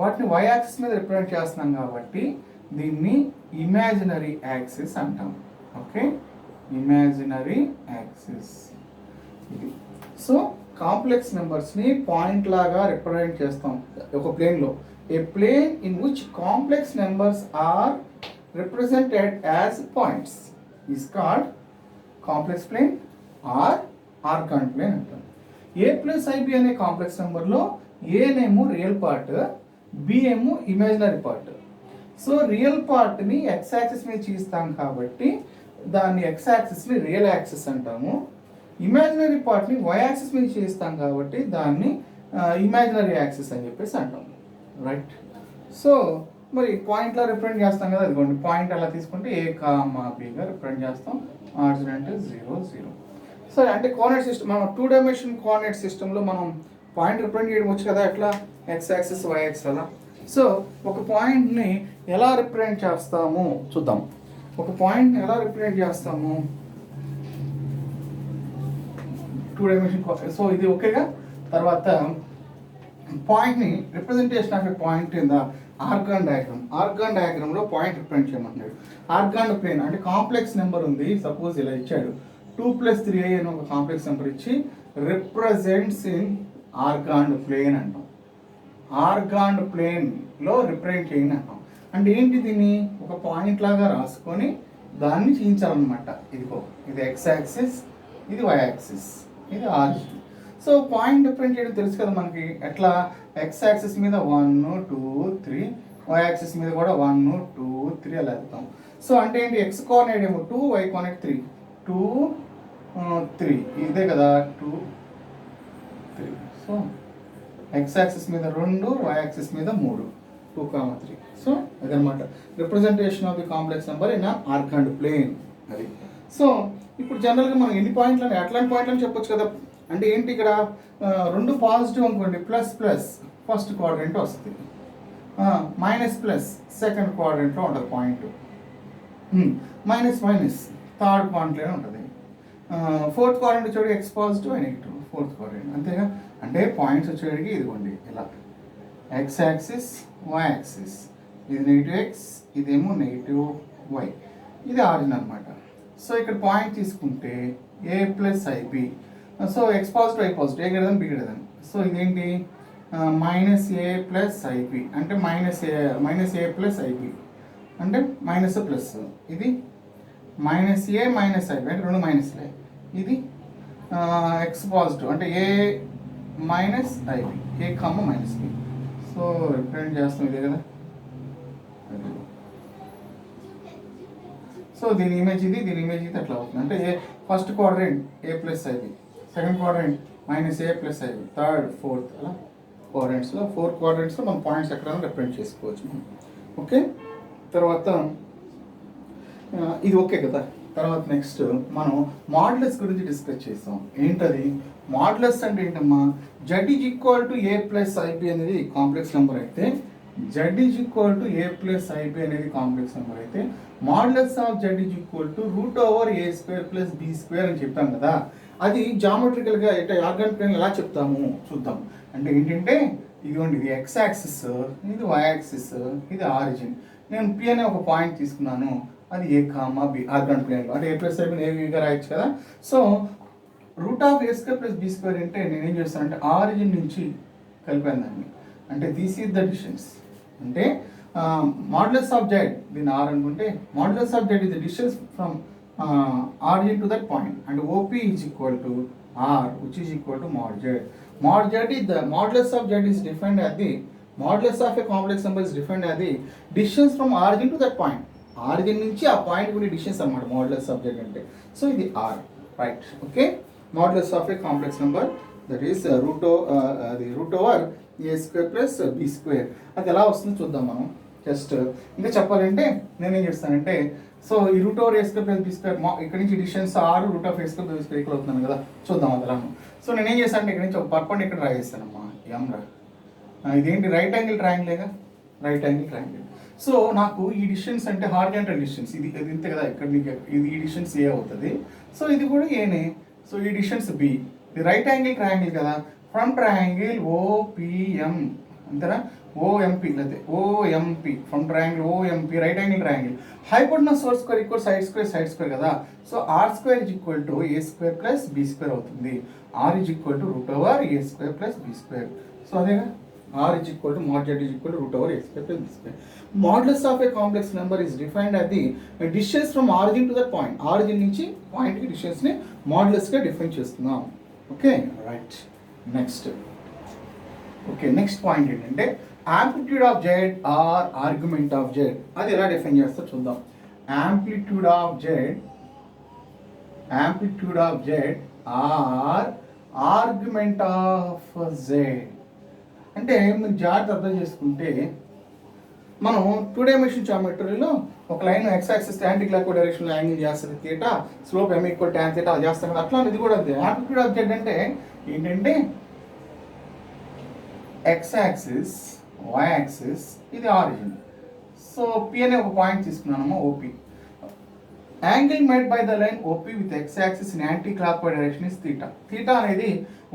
వాటిని y axis మీద represent చేస్తున్నాం కాబట్టి దీన్ని ఇమాజినరీ యాక్సిస్ అంటాం. ఓకే, ఇమాజినరీ యాక్సిస్ ఇది. సో కాంప్లెక్స్ నెంబర్స్ని పాయింట్ లాగా రిప్రజెంట్ చేస్తాం ఒక ప్లేన్లో. A plane in which complex numbers are represented as points is called complex plane or Argand plane అంటాం. ఏ ప్లస్ ఐబి అనే కాంప్లెక్స్ నెంబర్లో ఏనేమో రియల్ పార్ట్, బి ఏమో ఇమాజినరీ పార్ట్. సో రియల్ పార్ట్ని ఎక్స్ యాక్సిస్ మీద చూస్తాం కాబట్టి దాన్ని ఎక్స్ యాక్సిస్ని రియల్ యాక్సిస్ అంటాము. ఇమాజినరీ పార్ట్ని వై యాక్సిస్ మీద చేస్తాం కాబట్టి దాన్ని ఇమాజినరీ యాక్సిస్ అని చెప్పేసి అంటాం. రైట్. సో మరి పాయింట్లా రిప్రజెంట్ చేస్తాం కదా, అదిగోండి పాయింట్ అలా తీసుకుంటే ఏ కామా బిగా రిప్రజెంట్ చేస్తాం. ఆరిజిన్ అంటే 0 0. సరే, అంటే కోఆర్డినేట్ సిస్టమ్, మనం 2 డైమెన్షన్ కోఆర్డినేట్ సిస్టంలో మనం పాయింట్ రిప్రజెంట్ చేయడం వచ్చు కదా, ఎట్లా ఎక్స్ యాక్సిస్ వై యాక్సిస్ అలా. సో ఒక పాయింట్ని ఎలా రిప్రజెంట్ చేస్తాము చూద్దాం. ఒక పాయింట్ని ఎలా రిప్రజెంట్ చేస్తాము 2 డైమెన్షన్. సో ఇది ఓకేగా. తర్వాత పాయింట్ని representation of a point in the Argand diagram. Argand డయాగ్రామ్లో పాయింట్ రిప్రజెంట్ చేయమంటున్నాడు. ఆర్గాన్ ప్లేన్ అంటే కాంప్లెక్స్ నెంబర్ ఉంది, సపోజ్ ఇలా ఇచ్చాడు 2 + 3i అని ఒక కాంప్లెక్స్ నెంబర్ ఇచ్చి రిప్రజెంట్స్ ఇన్ ఆర్గాన్ ప్లేన్ అంటాం. ఆర్గాన్ ప్లేన్లో రిప్రజెంట్ చేయని అంటాం. అంటే ఏంటి, దీన్ని ఒక పాయింట్ లాగా రాసుకొని దాన్ని చూపించాలన్నమాట. ఇదిగో ఇది ఎక్స్ యాక్సిస్, ఇది వై యాక్సిస్, ఇది ఆరిజిన్. సో పాయింట్ రిప్రజెంట్ చేయడం తెలుసు కదా మనకి. ఎట్లా, ఎక్స్ యాక్సిస్ మీద 1 2 3, వై యాక్సిస్ మీద కూడా 1 2 3 అలా వెళ్తాం. సో అంటే ఏంటి, ఎక్స్ కోఆర్డినేట్ ఏమో 2, వై కోఆర్డినేట్ 3 2 3, ఇదే కదా 2 3. సో ఎక్స్ యాక్సిస్ మీద 2, వై యాక్సిస్ మీద 3 2, 3. సో అదనమాట representation of the complex number in Argand plane అది. సో ఇప్పుడు జనరల్గా మనం ఎన్ని పాయింట్లు అని అట్లాంటి పాయింట్లు అని చెప్పొచ్చు కదా. అంటే ఏంటి, ఇక్కడ 2 పాజిటివ్ అనుకోండి, ప్లస్ ప్లస్ ఫస్ట్ క్వాడ్రంట్ వస్తుంది, మైనస్ ప్లస్ సెకండ్ క్వాడ్రంట్లో ఉంటుంది పాయింట్, మైనస్ మైనస్ థర్డ్ క్వాడ్రంట్లోనే ఉంటుంది, ఫోర్త్ క్వాడ్రంట్ వచ్చేటికి X positive and negative fourth quadrant. అంతేగా. అంటే పాయింట్స్ వచ్చేటికి ఇదిగోండి ఇలా ఎక్స్ యాక్సిస్, వై యాక్సిస్, ఇది నెగిటివ్ ఎక్స్, ఇదేమో నెగిటివ్ వై, ఇది ఆరిజిన్ అనమాట. సో ఇక్కడ పాయింట్ తీసుకుంటే A plus IB. So X positive, Y positive, A greater than B greater than. So ఇదేంటి, మైనస్ ఏ ప్లస్ ఐబి అంటే మైనస్ ఏ ప్లస్ ఐబి అంటే minus plus, ఇది minus A minus IB అంటే 2 మైనస్లే, ఇది X positive అంటే A minus IB, A comma minus B. So represent చేస్తాం ఇదే కదా. సో దీని ఇమేజ్ ఇది, దీని ఇమేజ్ ఇది, అట్లా అవుతుంది. అంటే A first quadrant A plus IB, second quadrant minus A plus IB, third fourth అలా క్వాడ్రంట్స్లో 4 క్వాడ్రంట్స్లో మనం పాయింట్స్ ఎక్కడైనా రిప్రజెంట్ చేసుకోవచ్చు మనం. ఓకే. తర్వాత ఇది ఓకే కదా. తర్వాత నెక్స్ట్ మనం మాడ్యులస్ గురించి డిస్కస్ చేస్తాం. ఏంటది మాడ్యులస్ అంటే ఏంటమ్మా, z is equal to a plus i b అనేది కాంప్లెక్స్ నెంబర్ అయితే, z is equal to a plus i b అనేది కాంప్లెక్స్ నెంబర్ అయితే, modulus of z is equal to √a² + b² అని చెప్తాం కదా. అది జామెట్రికల్గా అంటే ఆర్గాన్ ప్లేన్ ఎలా చెప్తాము చూద్దాం. అంటే ఏంటంటే ఇదిగోండి, ఇది ఎక్స్ యాక్సిస్, ఇది వై యాక్సిస్, ఇది ఆరిజిన్. నేను పి అనే ఒక పాయింట్ తీసుకున్నాను, అది ఏ కామా బి ఆర్గాన్ ప్లేన్లో. అంటే ఏ ప్లస్ ఐబిని ఏవిగా రాయొచ్చు కదా. సో √a² + b² అంటే నేనేం చేస్తానంటే ఆరిజిన్ నుంచి కలిపాను దాన్ని. అంటే దిస్ ఈజ్ ద డిస్టెన్స్. అంటే మాడ్యులస్ ఆఫ్ జెడ్, దీన్ని ఆర్ అనుకుంటే modulus of Z is the distance from origin to that point, and OP is equal to R, which is equal to mod Z. Mod Z is the modulus of Z is defined as the modulus of a complex number is defined as the distance from origin to that point. Origin నుంచి ఆ point కి distance అన్నమాట modulus of Z అంటే. So ఇది R, right. Okay. modulus of a complex number that is √a² + b². అది ఎలా వస్తుందో చూద్దాం మనం. జస్ట్ ఇంకా చెప్పాలంటే నేనేం చేస్తానంటే, సో ఈ √a² + b² ఇక్కడ నుంచి డిస్టెన్స్ R √a² + b² ఇక్కడ అవుతున్నాను కదా, చూద్దాం అదలాను. సో నేనేం చేస్తానంటే ఇక్కడ నుంచి ఒక పర్పెండిక్యులర్ డ్రా చేస్తానమ్మా, ఎంరా. ఇదేంటి రైట్ యాంగిల్ ట్రయాంగిలేగా, రైట్ యాంగిల్ ట్రయాంగిల్. సో నాకు ఈ డిస్టెన్స్ అంటే హారిజాంటల్ డిస్టెన్స్, ఇది ఇంతే కదా, ఇక్కడ ఇది ఈ డిస్టెన్స్ ఏ అవుతుంది. సో ఇది కూడా ఏనే. సో ఈ డిస్టెన్స్ బి, ఇది రైట్ యాంగిల్ ట్రయాంగిల్ కదా. ఫ్రమ్ ట్రయాంగిల్ OPM అంతేనా. ఓఎంపీ లేకపోతే OMP from triangle OMP right angle triangle. Hypotenuse source square equal side square కదా. So R square is equal to A square plus B square అవుతుంది. R is equal to root over A square plus B square. So అదేగా R is equal to mod z is equal to root over a square plus b square. Modulus of a complex number is defined as the distance from origin to that point. Origin నుంచి point కి distance ని modulus గా define చేస్తున్నాం. Okay right. Next next point ఏంటంటే amplitude of Z or argument of Z. అది ఎలా define చేస్తారో చూద్దాం. Amplitude of Z or argument of Z అంటే మీరు జాగ్రత్త అర్థం చేసుకుంటే మనం 2 డైమెన్షన్ జామెట్రీలో ఒక line X axis anti clock డైరెక్షన్లో యాంగిల్ చేస్తుంది theta, slope m equal tan theta అది చేస్తాం కదా. అట్లా ఇది కూడా అంతే. యాంప్లిట్యూడ్ ఆఫ్ జెడ్ అంటే ఏంటంటే ఎక్స్ యాక్సిస్ వై యాక్సిస్ ఇది ఆరిజిన్. సో పి అనే ఒక పాయింట్ తీసుకున్నాము OP. Angle made by the line OP with X axis in anticlockwise direction is theta. Theta అనేది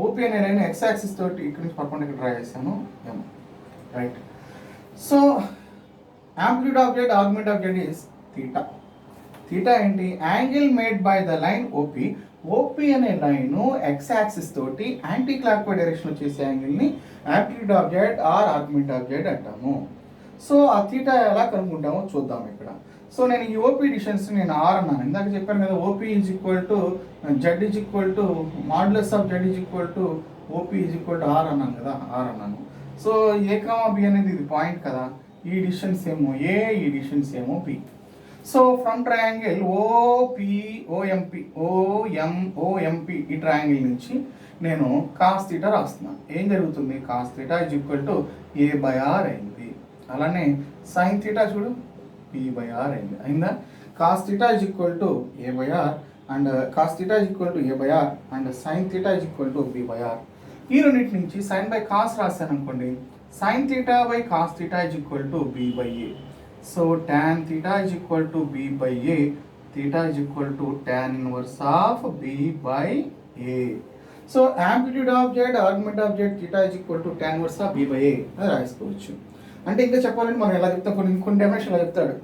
ఓపీ అనే లైన్ ఎక్స్ యాక్సిస్ తోటి ఇక్కడ నుంచి పర్పెండిక్యులర్ డ్రా చేశాను ఎం right. So amplitude of Z argument of Z is theta. Theta ఏంటి? Angle made by the line OP. OP అనే line X axis తోటి యాంటీ క్లాక్ వై డైరెక్షన్ చేసే యాంగిల్ని amplitude of Z or argument of Z అంటాము. So ఆ theta ఎలా కనుక్కుంటామో చూద్దాం ఇక్కడ. సో నేను ఈ ఓపీ డిస్టెన్స్ నేను ఆర్ అన్నాను, ఇందాక చెప్పాను కదా. OP is equal to z is equal to modulus of z is equal to OP is equal to r అన్నాను కదా, ఆర్ అన్నాను. సో ఏ కామా బి అనేది ఇది పాయింట్ కదా. ఈ డిస్టెన్స్ ఏమో ఏ, ఈ డిస్టెన్స్ ఏమో p. So from triangle OMP ఈ ట్రయాంగిల్ నుంచి నేను కాస్ థీటా రాస్తున్నాను. ఏం జరుగుతుంది? Cos theta is equal to a by r అయింది. అలానే సైన్ థీటా చూడు పి బై ఆర్ అయిందా. Cos theta is equal to a by r and cos theta is equal to a by r and sin theta is equal to b by r. ఈ రెండింటి నుంచి sin by cos రాశాను అనుకోండి, sine theta by cos theta is equal to b by A. So tan theta is equal to b by a, theta is equal to tan inverse of b by a. So amplitude of z, argument of z, theta is equal to tan inverse of b by a అని రాసుకోవచ్చు. అంటే ఇంకా చెప్పాలంటే మనం ఎలా చెప్తాం, కొన్ని dimension ఎలా చెప్తాడు.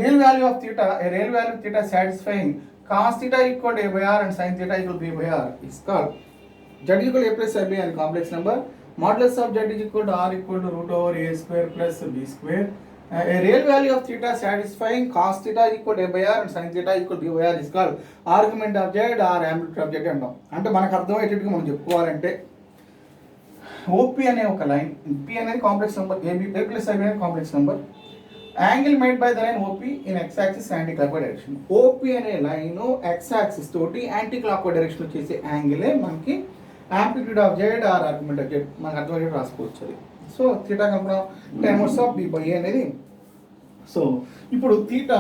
Real value of theta, real value theta satisfying cos theta equal to a by r and sin theta equal b by r is called z equal a plus b and complex number. Modulus of z is equal to r equal to root over a square plus b square. A real value of theta satisfying cos theta equal to a by r and sin theta equal to b by r is called argument of z or amplitude of z అంటాం. అంటే మనకు అర్థమయ్యేటట్టుగా మనం చెప్పుకోవాలంటే OP అనే ఒక line, p అనేది complex number, a plus i b అనేది complex number. Angle made by the line OP in x axis anticlockwise direction. OP అనే లైన్ ఎక్స్ యాక్సిస్ తోటి యాంటీ క్లాక్ వై డైరెక్షన్ చేసే యాంగిలే మనకి amplitude of z or argument of z మనకు అర్థమయ్యేది రాసుకోవచ్చు అది. సో థీటా కనుక tan inverse of b by a అనేది. సో ఇప్పుడు థీటా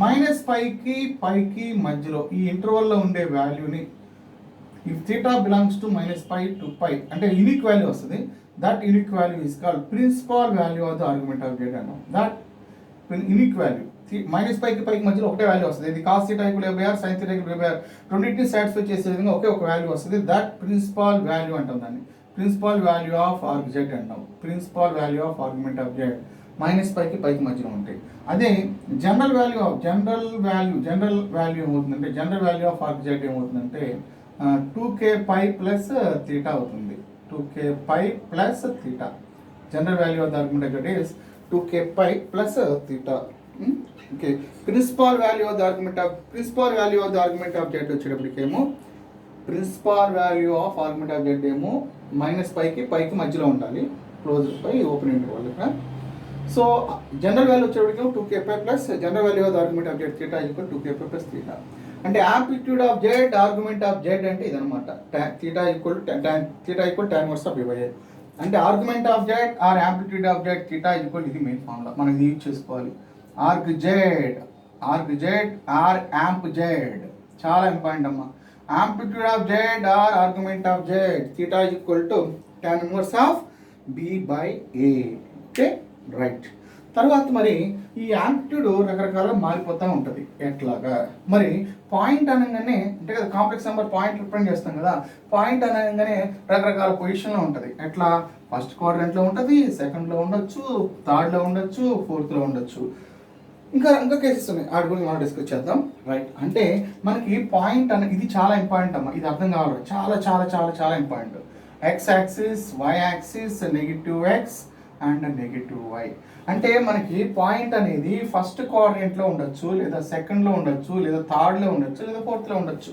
మైనస్ పైకి మధ్యలో ఈ ఇంటర్వల్లో ఉండే వాల్యూని, if theta belongs to -π to π అంటే యూనిక్ వాల్యూ వస్తుంది. That unique value is called principal value of the argument of z అన్నాం. దట్ యూనిక్ వాల్యూ -π కి మధ్యలో ఒకటే వాల్యూ వస్తుంది. ఇది cos theta equal a by r, sin theta equal a by r రెండింటిని సాటిస్ఫై చేసే విధంగా ఒకే ఒక వాల్యూ వస్తుంది. దట్ ప్రిన్సిపల్ వాల్యూ అంటాం దాన్ని. Principal value of arg z అంటాం. Principal value of argument of z -π కి మధ్యలో ఉంటాయి. అదే జనరల్ వాల్యూ ఏమవుతుందంటే, general value of arg z ఏమవుతుందంటే 2kπ ప్లస్ థీటా అవుతుంది. 2kπ plus theta. General value of the argument of Z is 2kπ plus theta. Okay, principal value of the argument of z వచ్చేటప్పటికేమో principal value of argument of z ఏమో -π కి మధ్యలో ఉండాలి, close by open interval ఇక్కడ. So general value వచ్చేటప్పటికేమో 2kπ plus general value of the argument of z theta equal 2kπ plus theta. అంటే amplitude of Z argument of Z అంటే ఇదనమాట. Theta equal tan inverse of b by a. అంటే argument of Z or amplitude of z theta equal ఇది main formula, మనం ఇది use చేసుకోవాలి. Arg z or amp z చాలా important అమ్మా. Amplitude of Z or argument of z theta equal to tan inverse of b by a. Okay right. తర్వాత మరి ఈ amplitude రకరకాలుగా మారిపోతూ ఉంటుంది. ఎట్లాగా మరి పాయింట్ అనగానే అంటే కదా కాంప్లెక్స్ నెంబర్ పాయింట్ రిప్రజెంట్ చేస్తాం కదా, పాయింట్ అనగానే రకరకాల పొజిషన్లో ఉంటుంది. ఎట్లా ఫస్ట్ క్వాడ్రంట్లో ఉంటుంది, సెకండ్లో ఉండొచ్చు, థర్డ్లో ఉండొచ్చు, ఫోర్త్లో ఉండొచ్చు. ఇంకా కేసెస్ ఉన్నాయి, వాటి గురించి మనం డిస్కస్ చేద్దాం. రైట్, అంటే మనకి పాయింట్ అన్న ఇది చాలా ఇంపార్టెంట్ అమ్మా, ఇది అర్థం కావాలి, చాలా చాలా చాలా చాలా important. X axis, why axis, -x and -y. అంటే మనకి పాయింట్ అనేది ఫస్ట్ క్వాడ్రంట్లో ఉండొచ్చు, లేదా సెకండ్లో ఉండొచ్చు, లేదా థర్డ్లో ఉండొచ్చు, లేదా ఫోర్త్లో ఉండొచ్చు.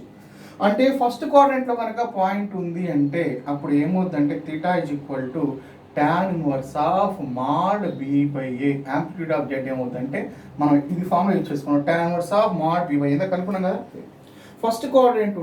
అంటే ఫస్ట్ క్వాడ్రంట్లో కనుక పాయింట్ ఉంది అంటే అప్పుడు ఏమవుతుందంటే θ = tan inverse of mod b/a. Amplitude of z ఏమవుతుందంటే మనం ఇది ఫార్ములా యూజ్ చేసుకున్నాం, tan inverse of mod b/a. ఇందాక కనుక్కున్నాం కదా. First quadrant